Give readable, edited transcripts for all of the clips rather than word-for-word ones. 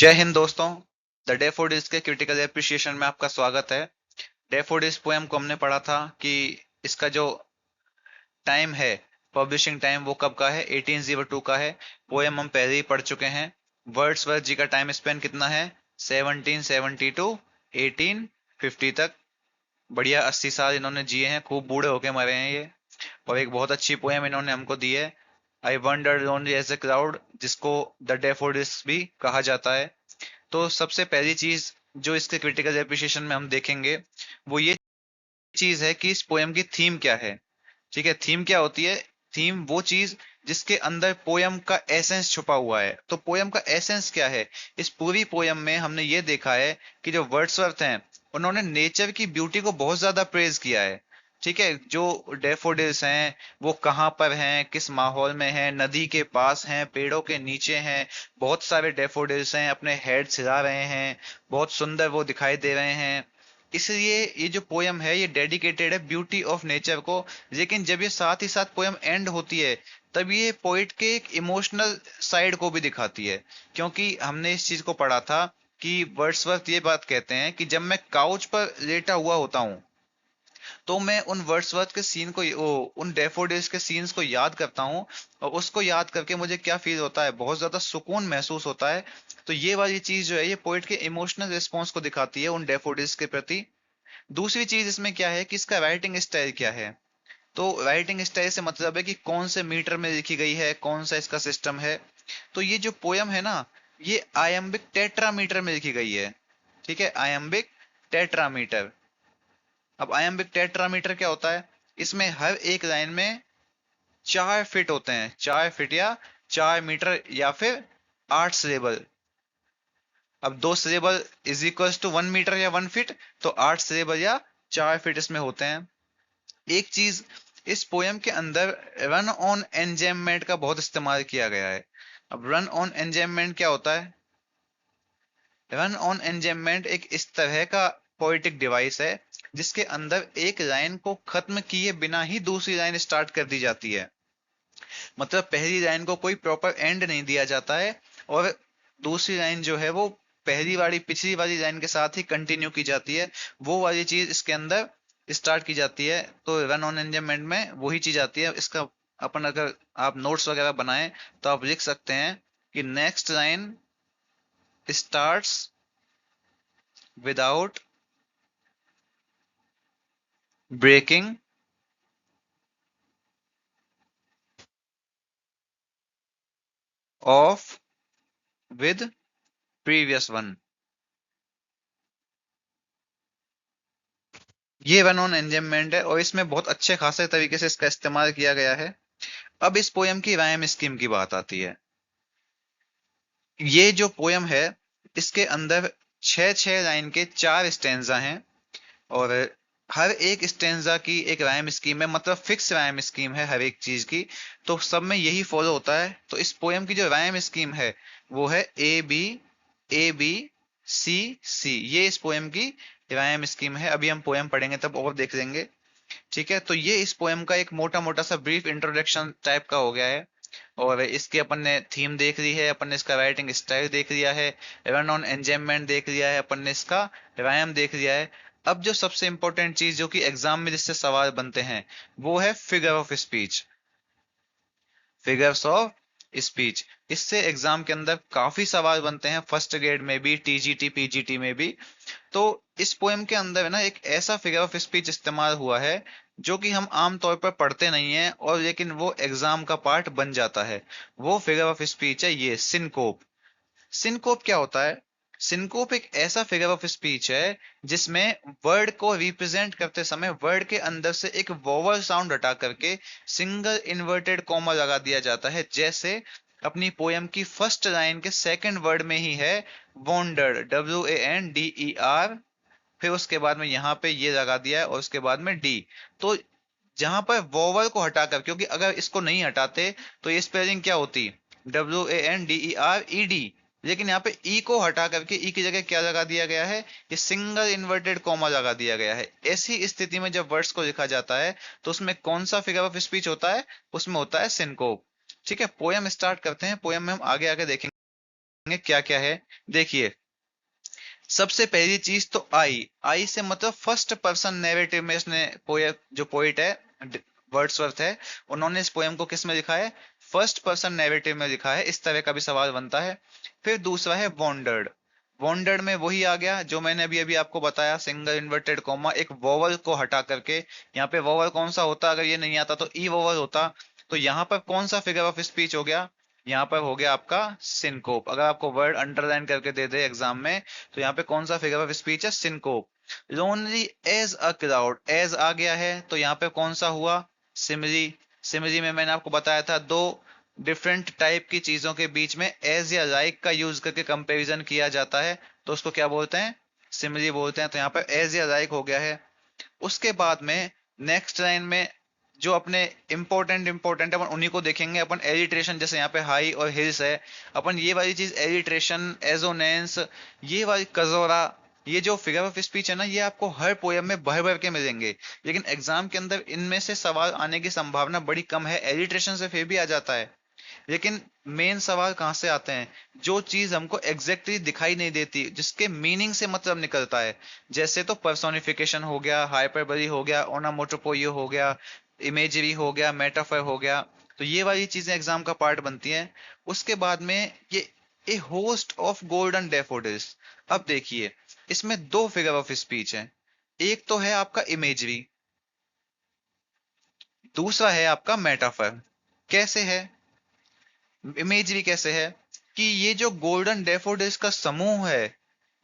जय हिंद दोस्तों। The daffodils के क्रिटिकल एप्रिसिएशन में आपका स्वागत है। डैफोडिल्स पोएम को हमने पढ़ा था कि इसका जो टाइम है, पब्लिशिंग टाइम, वो कब का है, 1802 का है। पोएम हम पहले ही पढ़ चुके हैं। वर्ड्सवर्थ जी का टाइम स्पेन कितना है, 1770 टू 1850 तक। बढ़िया 80 साल इन्होंने जिए हैं, खूब बूढ़े होके मरे हैं ये। और एक बहुत अच्छी पोएम इन्होंने हमको दी है, I wander only as a crowd, जिसको द डैफोडिल्स भी कहा जाता है। तो सबसे पहली चीज जो इसके क्रिटिकल एप्रिसिएशन में हम देखेंगे, वो ये चीज है कि इस पोयम की थीम क्या है। ठीक है, थीम क्या होती है? थीम वो चीज जिसके अंदर पोयम का एसेंस छुपा हुआ है। तो पोयम का एसेंस क्या है? इस पूरी पोयम में हमने ये देखा है कि जो वर्ड्सवर्थ हैं, उन्होंने नेचर की ब्यूटी को बहुत ज्यादा प्रेज किया है। ठीक है, जो डेफोडिल्स हैं वो कहाँ पर हैं, किस माहौल में हैं, नदी के पास हैं, पेड़ों के नीचे हैं। बहुत सारे डेफोडिल्स हैं, अपने हेड हिला रहे हैं, बहुत सुंदर वो दिखाई दे रहे हैं। इसलिए ये जो पोयम है ये डेडिकेटेड है ब्यूटी ऑफ नेचर को। लेकिन जब ये साथ ही साथ पोयम एंड होती है, तब ये पोइट के एक इमोशनल साइड को भी दिखाती है। क्योंकि हमने इस चीज को पढ़ा था कि वर्ड्सवर्थ ये बात कहते हैं कि जब मैं काउच पर लेटा हुआ होता हूँ, तो मैं उन वर्ड्सवर्थ के सीन को, उन डैफोडिल्स के सीन्स को याद करता हूँ। और उसको याद करके मुझे क्या फील होता है, बहुत ज्यादा सुकून महसूस होता है। तो ये वाली चीज जो है ये पोइट के इमोशनल रिस्पॉन्स को दिखाती है उन डैफोडिल्स के प्रति। दूसरी चीज इसमें क्या है कि इसका राइटिंग स्टाइल क्या है। तो राइटिंग स्टाइल से मतलब है कि कौन से मीटर में लिखी गई है, कौन सा इसका सिस्टम है। तो ये जो पोयम है ना, ये आयम्बिक टेट्रामीटर में लिखी गई है। ठीक है, आयम्बिक टेट्रामीटर। अब आयम्बिक टेट्रामीटर क्या होता है? इसमें हर एक लाइन में 4 फिट होते हैं, 4 फिट या 4 मीटर, या फिर 8 सिलेबल। अब 2 syllable is equal to 1 metre या 1 फिट, तो 8 सिलेबल या 4 फिट इसमें होते हैं। एक चीज, इस पोयम के अंदर रन ऑन एंजेममेंट का बहुत इस्तेमाल किया गया है। अब रन ऑन एंजेममेंट क्या होता है? रन ऑन एंजेममेंट एक इस तरह का पोएटिक डिवाइस है जिसके अंदर एक लाइन को खत्म किए बिना ही दूसरी लाइन स्टार्ट कर दी जाती है। मतलब पहली लाइन को कोई प्रॉपर एंड नहीं दिया जाता है, और दूसरी लाइन जो है वो पहली वाली पिछली वाली लाइन के साथ ही कंटिन्यू की जाती है। वो वाली चीज इसके अंदर स्टार्ट की जाती है। तो रन ऑन एंजॉयमेंट में वही चीज आती है। इसका अपन अगर आप नोट्स वगैरह बनाएं तो आप लिख सकते हैं कि next line starts without breaking off with previous one. ये रन ऑन एंजॉयमेंट है और इसमें बहुत अच्छे खासे तरीके से इसका इस्तेमाल किया गया है। अब इस पोयम की राइम स्कीम की बात आती है। ये जो पोयम है, इसके अंदर छह छह लाइन के 4 स्टेंजा हैं, और हर एक स्टेंजा की एक राइम स्कीम है, मतलब फिक्स राइम स्कीम है हर एक चीज की। तो सब में यही फॉलो होता है। तो इस पोयम की जो राइम स्कीम है वो है ए बी सी सी। ये इस पोयम की राइम स्कीम है। अभी हम पोयम पढ़ेंगे तब और देख लेंगे। ठीक है, तो ये इस पोयम का एक मोटा मोटा सा ब्रीफ इंट्रोडक्शन टाइप का हो गया है। और इसकी अपन ने थीम देख ली है, अपन ने इसका राइटिंग स्टाइल देख लिया है, रन ऑन एंजॉयमेंट देख लिया है, अपन ने इसका रायम देख लिया है। अब जो सबसे इंपॉर्टेंट चीज जो कि एग्जाम में जिससे सवाल बनते हैं, वो है figure of speech. Figures of speech, इससे एग्जाम के अंदर काफी सवाल बनते हैं, फर्स्ट ग्रेड में भी, टीजीटी पीजीटी में भी। तो इस पोएम के अंदर है ना एक ऐसा फिगर ऑफ स्पीच इस्तेमाल हुआ है जो कि हम आम तौर पर पढ़ते नहीं है, और लेकिन वो एग्जाम का पार्ट बन जाता है। वो फिगर ऑफ स्पीच है ये सिनकोप। सिनकोप क्या होता है? सिनकोप एक ऐसा फिगर ऑफ स्पीच है जिसमें वर्ड को रिप्रेजेंट करते समय वर्ड के अंदर से एक वोवल साउंड हटा करके सिंगल इन्वर्टेड कॉमा लगा दिया जाता है। जैसे अपनी पोयम की फर्स्ट लाइन के सेकंड वर्ड में ही है वॉन्डर, WANDER। फिर उसके बाद में यहाँ पे ये लगा दिया है और उसके बाद में डी। तो जहां पर वोवल को हटाकर, क्योंकि अगर इसको नहीं हटाते तो ये स्पेलिंग क्या होती, WANDERED। लेकिन यहाँ पे ई को हटा करके ई की जगह क्या लगा दिया गया है, ये सिंगल इन्वर्टेड कॉमा लगा दिया गया है। ऐसी स्थिति में जब वर्ड्स को लिखा जाता है तो उसमें कौन सा फिगर ऑफ स्पीच होता है? उसमें होता है सिनकोप। ठीक है, पोयम स्टार्ट करते हैं। पोयम में हम आगे आगे देखेंगे। क्या क्या है। देखिए, सबसे पहली चीज तो आई, आई से मतलब फर्स्ट पर्सन नैरेटिव में इसने पोएट, जो पोइट है वर्ड्सवर्थ है, उन्होंने इस पोएम को किस में लिखा है, फर्स्ट पर्सन नैरेटिव में लिखा है। इस तरह का भी सवाल बनता है। फिर दूसरा है वॉन्डर्ड। वॉन्डर्ड में वही आ गया जो मैंने अभी अभी आपको बताया, सिंगल इन्वर्टेड कॉमा, एक वोवल को हटा करके। यहाँ पे वोवल कौन सा होता, अगर ये नहीं आता तो ई वोवल होता। तो यहाँ पर कौन सा फिगर ऑफ स्पीच हो गया, यहाँ पर हो गया आपका सिनकोप। अगर आपको वर्ड अंडरलाइन करके दे दे एग्जाम में, तो यहाँ पे कौन सा फिगर ऑफ स्पीच है, syncope. Lonely as a crowd, as आ गया है तो यहाँ पे कौन सा हुआ, सिमरी। सिमरी में मैंने आपको बताया था दो डिफरेंट टाइप की चीजों के बीच में एज या लाइक का यूज करके कंपैरिजन किया जाता है, तो उसको क्या बोलते हैं, सिमरी बोलते हैं। तो यहाँ पर एज या लाइक हो गया है। उसके बाद में नेक्स्ट लाइन में जो अपने इंपॉर्टेंट अपन उन्हीं को देखेंगे। अपन एलिट्रेशन, जैसे यहाँ पे हाई और हिल्स है, अपन ये वाली चीज एलिट्रेशन, एजोनेंस, ये वाली कजोरा, ये जो फिगर ऑफ स्पीच है ना, ये आपको हर पोयम में भर भर के मिलेंगे। लेकिन एग्जाम के अंदर इनमें से सवाल आने की संभावना बड़ी कम है। एलिट्रेशन से फिर भी आ जाता है, लेकिन मेन सवाल कहाँ से आते हैं, जो चीज हमको एग्जैक्टली दिखाई नहीं देती, जिसके मीनिंग से मतलब निकलता है। जैसे तो पर्सोनिफिकेशन हो गया, हाइपरबली हो गया, ओनामोटोपोइयो हो गया, इमेजरी हो गया, मेटाफर हो गया। तो ये वाली चीजें एग्जाम का पार्ट बनती हैं। उसके बाद में ये ए होस्ट ऑफ गोल्डन डेफोडिल्स। अब देखिए, इसमें दो फिगर ऑफ स्पीच है। एक तो है आपका इमेजरी, दूसरा है आपका मेटाफर। कैसे है इमेजरी, कैसे है कि ये जो गोल्डन डेफोडिल्स का समूह है,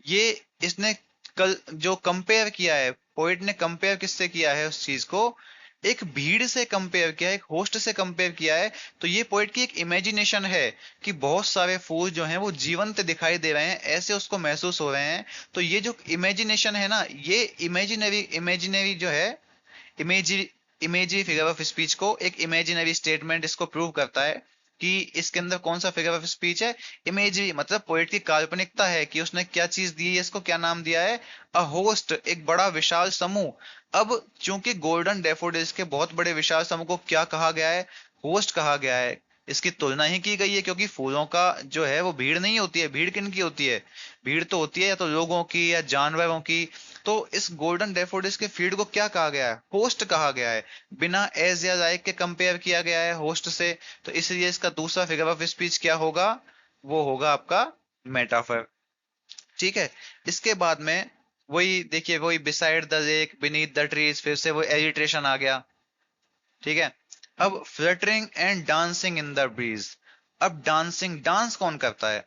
ये इसने कल जो कंपेयर किया है, पोइट ने कंपेयर किससे किया है उस चीज को, एक भीड़ से कंपेयर किया है, एक होस्ट से कंपेयर किया है। तो ये पोइट की एक इमेजिनेशन है कि बहुत सारे फूल जो हैं वो जीवंत दिखाई दे रहे हैं, ऐसे उसको महसूस हो रहे हैं। तो ये जो इमेजिनेशन है ना, ये इमेजिनरी इमेजिनरी जो है, imagery imagery figure of speech को एक इमेजिनरी स्टेटमेंट इसको प्रूव करता है कि इसके अंदर कौन सा फिगर ऑफ स्पीच है, इमेजरी। मतलब पोएट की काल्पनिकता है कि उसने क्या चीज दी है, इसको क्या नाम दिया है, अ होस्ट, एक बड़ा विशाल समूह। अब चूंकि गोल्डन डेफोडिल्स के बहुत बड़े विशाल समूह को क्या कहा गया है, होस्ट कहा गया है। इसकी तुलना ही की गई है, क्योंकि फूलों का जो है वो भीड़ नहीं होती है। भीड़ किन की होती है, भीड़ तो होती है या तो लोगों की या जानवरों की। तो इस गोल्डन डेफोडिल्स के फील्ड को क्या कहा गया है, होस्ट कहा गया है। बिना एज या लाइक के कंपेयर किया गया है होस्ट से। तो इसलिए इसका दूसरा फिगर ऑफ स्पीच क्या होगा, वो होगा आपका मेटाफर। ठीक है। इसके बाद में वही देखिए, वही beside the lake, beneath the trees, फिर से वो एलिट्रेशन आ गया। ठीक है। अब fluttering and dancing in the breeze. अब डांसिंग, डांस कौन करता है,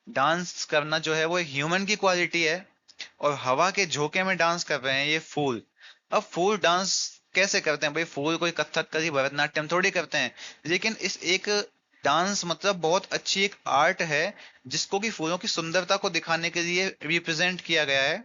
डांस करना जो है वो एक ह्यूमन की क्वालिटी है, और हवा के झोंके में डांस कर रहे हैं ये फूल। अब फूल डांस कैसे करते हैं भाई, फूल कोई कथक कली भरतनाट्यम थोड़ी करते हैं। लेकिन इस एक डांस मतलब बहुत अच्छी एक आर्ट है, जिसको कि फूलों की सुंदरता को दिखाने के लिए रिप्रेजेंट किया गया है।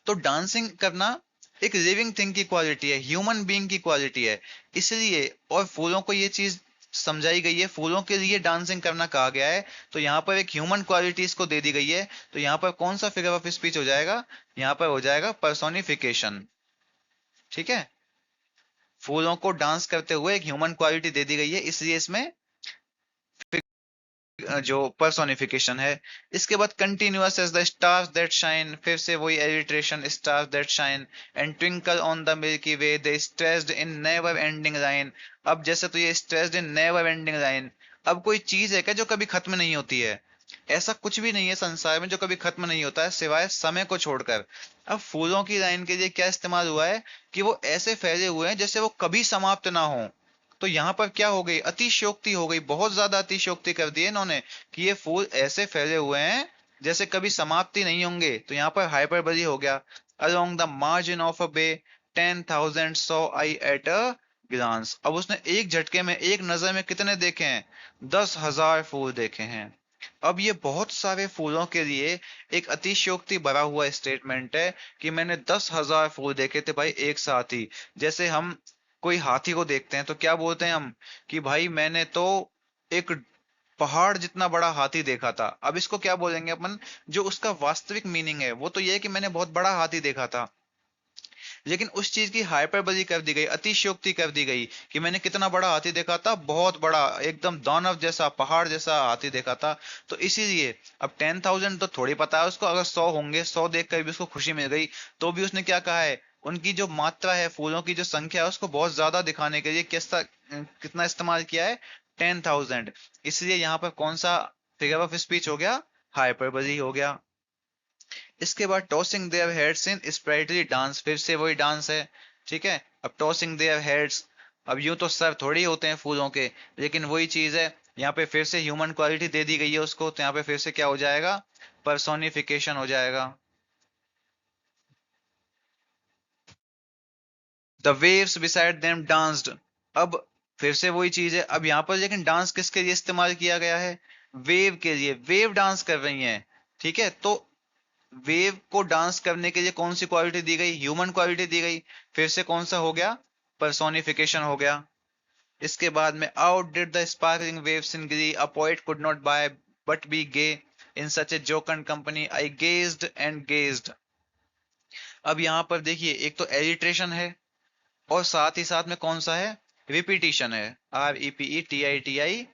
तो डांसिंग करना एक लिविंग थिंग की क्वालिटी है, ह्यूमन बीइंग की क्वालिटी है। इसलिए और फूलों को ये चीज समझाई गई है, फूलों के लिए डांसिंग करना कहा गया है। तो यहाँ पर एक ह्यूमन क्वालिटी इसको दे दी गई है। तो यहाँ पर कौन सा फिगर ऑफ स्पीच हो जाएगा, यहाँ पर हो जाएगा पर्सोनिफिकेशन। ठीक है। फूलों को डांस करते हुए एक ह्यूमन क्वालिटी दे दी गई है, इसलिए इसमें जो पर्सोनिफिकेशन है। इसके बाद continuous as the stars that shine, फिर से वही alliteration, stars that shine and twinkle on the milky way, they stressed in never ending line. अब जैसे तो ये stressed in never ending line, अब कोई चीज है क्या जो कभी खत्म नहीं होती है, ऐसा कुछ भी नहीं है संसार में जो कभी खत्म नहीं होता है सिवाय समय को छोड़कर। अब फूलों की लाइन के लिए क्या इस्तेमाल हुआ है कि वो ऐसे फैले हुए हैं जैसे वो कभी समाप्त ना हो। तो यहाँ पर क्या हो गई, अतिशयोक्ति हो गई, बहुत ज्यादा अतिशयोक्ति कर दी है इन्होंने कि ये फूल ऐसे फैले हुए हैं जैसे कभी समाप्ति नहीं होंगे। तो यहाँ पर हाइपरबली हो गया। Along the margin of a bay 10,000 saw I at a glance. अब उसने एक झटके में, एक नजर में कितने देखे हैं, 10,000 फूल देखे हैं। अब ये बहुत सारे फूलों के लिए एक अतिशयोक्ति भरा हुआ स्टेटमेंट है कि मैंने 10,000 फूल देखे थे भाई एक साथ ही। जैसे हम कोई हाथी को देखते हैं तो क्या बोलते हैं हम कि भाई मैंने तो एक पहाड़ जितना बड़ा हाथी देखा था। अब इसको क्या बोलेंगे अपन, जो उसका वास्तविक मीनिंग है वो तो ये है कि मैंने बहुत बड़ा हाथी देखा था। लेकिन उस चीज की हाइपरबली कर दी गई, अतिशयोक्ति कर दी गई कि मैंने कितना बड़ा हाथी देखा था, बहुत बड़ा, एकदम दानव जैसा, पहाड़ जैसा हाथी देखा था। तो इसीलिए अब 10,000 तो थोड़ी पता है उसको, अगर 100 होंगे, 100 देख कर भी उसको खुशी मिल गई, तो भी उसने क्या कहा है, उनकी जो मात्रा है, फूलों की जो संख्या है, उसको बहुत ज्यादा दिखाने के लिए कैसा, कितना इस्तेमाल किया है, 10,000। इसलिए यहाँ पर कौन सा फिगर ऑफ स्पीच हो गया, हाइपरबली हो गया। इसके बाद tossing their heads in sprightly dance, फिर से वही डांस है, ठीक है। अब टॉसिंग देयर हेड्स, अब यूं तो सर थोड़ी होते हैं फूलों के, लेकिन वही चीज है, यहाँ पे फिर से ह्यूमन क्वालिटी दे दी गई है उसको, तो यहाँ पे फिर से क्या हो जाएगा, पर्सोनिफिकेशन हो जाएगा। The waves beside them danced, अब फिर से वही चीज है, अब यहाँ पर लेकिन डांस किसके लिए इस्तेमाल किया गया है, वेव के लिए, वेव डांस कर रही हैं, ठीक है। तो वेव को डांस करने के लिए कौन सी क्वालिटी दी गई, ह्यूमन क्वालिटी दी गई, फिर से कौन सा हो गया, पर्सोनिफिकेशन हो गया। इसके बाद में out did the sparkling waves in glee, a poet could not by but be gay in such a jocund company, I gazed and gazed. अब यहाँ पर देखिए, एक तो एलिट्रेशन है, और साथ ही साथ में कौन सा है, रिपीटिशन है, REPETITION।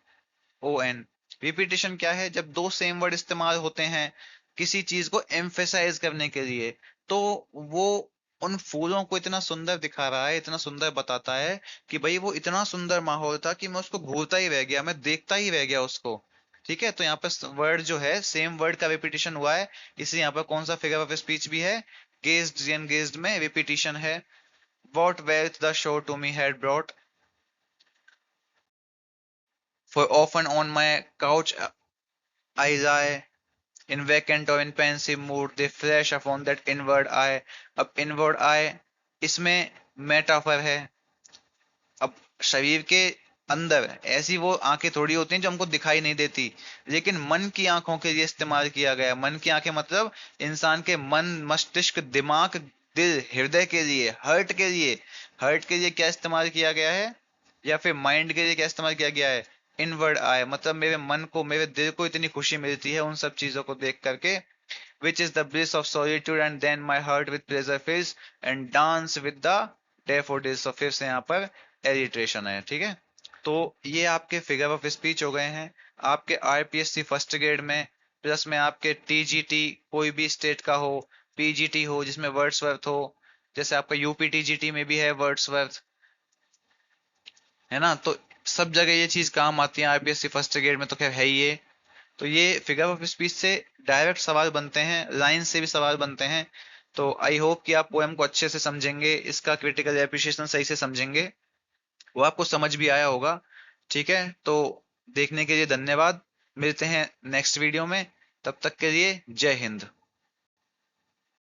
रिपीटिशन क्या है, जब दो सेम वर्ड इस्तेमाल होते हैं किसी चीज को एम्फेसाइज करने के लिए, तो वो उन फूलों को इतना सुंदर दिखा रहा है, इतना सुंदर बताता है कि भाई वो इतना सुंदर माहौल था कि मैं उसको घूरता ही रह गया, मैं देखता ही रह गया उसको, ठीक है। तो यहाँ पर वर्ड जो है, सेम वर्ड का रिपीटिशन हुआ है, इसलिए यहाँ पर कौन सा फिगर ऑफ स्पीच भी है, गेज्ड एंड गेज्ड में रिपीटिशन है। What wealth the show to me had brought, for often on my couch I lie, in vacant or in pensive mood, they flash upon that inward eye। अब inward eye इसमें metaphor है। अब शरीर के अंदर ऐसी वो आंखें थोड़ी होती हैं जो हमको दिखाई नहीं देती, लेकिन मन की आंखों के लिए इस्तेमाल किया गया। मन की आंखें मतलब इंसान के मन, मस्तिष्क, दिमाग, दिल, हृदय के लिए, हर्ट के लिए, हर्ट के लिए क्या इस्तेमाल किया गया है, या फिर माइंड के लिए क्या इस्तेमाल किया गया है, इनवर्ड आई, मतलब मेरे मन को, मेरे दिल को इतनी खुशी मिलती है उन सब चीजों को देख करके। Which is the bliss of solitude and then my heart with pleasure fills and dance with the daffodils। तो फिर से यहाँ पर एलिट्रेशन है, ठीक है। तो ये आपके फिगर ऑफ स्पीच हो गए हैं आपके RPSC फर्स्ट ग्रेड में, प्लस में आपके TGT कोई भी स्टेट का हो, PGT हो जिसमें वर्ड्सवर्थ हो, जैसे आपका UPTGT में भी है वर्ड्सवर्थ, है ना। तो सब जगह ये चीज काम आती है, RPSC फर्स्ट ग्रेड में तो खैर है ही ये। तो ये फिगर ऑफ स्पीच से डायरेक्ट सवाल बनते हैं, लाइन से भी सवाल बनते हैं। तो आई होप कि आप पोएम को अच्छे से समझेंगे, इसका क्रिटिकल एप्रिसिएशन सही से समझेंगे, वो आपको समझ भी आया होगा, ठीक है। तो देखने के लिए धन्यवाद, मिलते हैं नेक्स्ट वीडियो में, तब तक के लिए जय हिंद।